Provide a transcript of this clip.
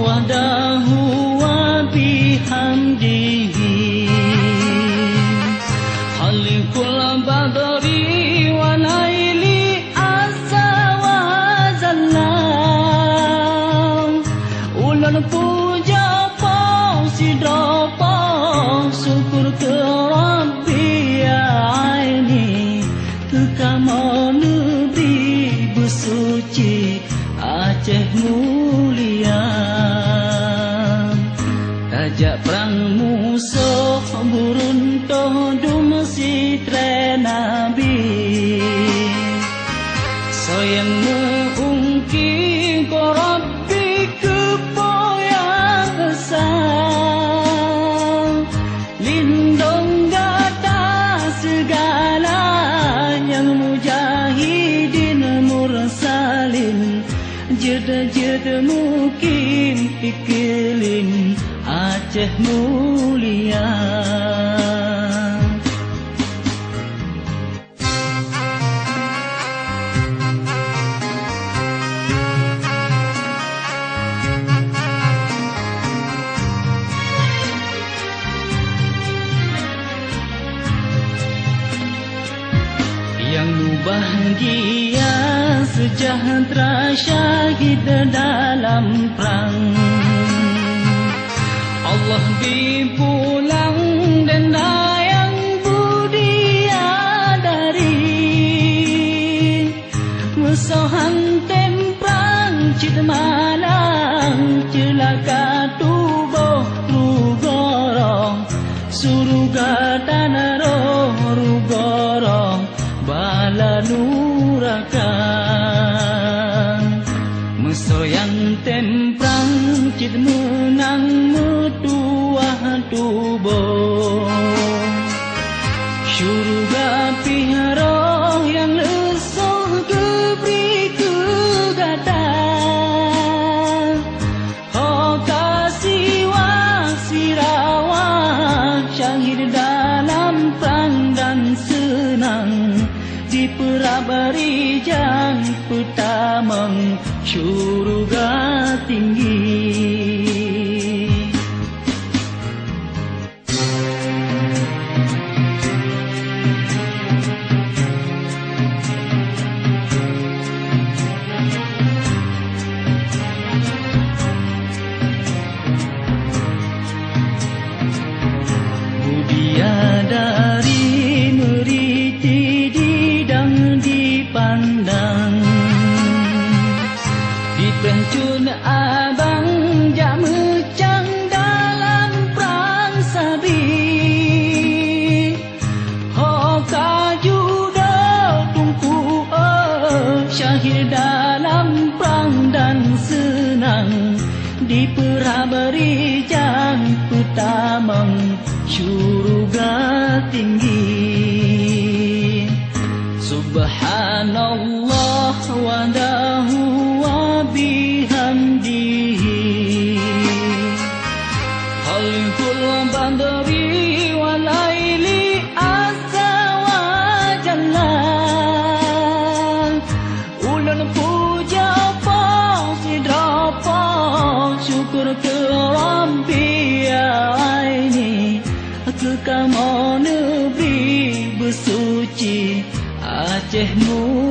wahdahu wa bihamdihi Khaliqul badri wa laili asa wa zalla Ulan puja pau sidapa syukur ke Rabbi aini Kekamu Nabi bersuci Aceh mulia Tajak perang musuh buruntuh dum sitre Nabi Soyang meungki ko Rabbi kepoyang besar Lindung gata segala yang mujahidin mursalin Jeda-jeda mukim iklim Aceh mulia Yang bahagia sejahtera syahid dalam perang Allah dipulang dan yang budiadari Musuhan temprang cid malang celaka tubuh rugoro Suruga tanah roh rugoro bala nurakan Mesoyang temprang cid menang metuah tubuh Syurga piharoh yang lesuh keberi kegata Oh kasih wasirawah syahid dalam perang dan senang Di perabari jang petamang syurga tinggi Budiadari meriti didang dipandang Dipencun abang jam mecang dalam perang sabi Hoka juda tungku syahid dalam perang dan senang Di perabari jang petamang syurga tinggi Subhanallah wahdahu wa bihamdihi Khalqul badri wa laili asa wa jalla Ulan puja pa sidrapa syukur ke Rabbi aini Kekamu Nabi bersuci Aceh mulia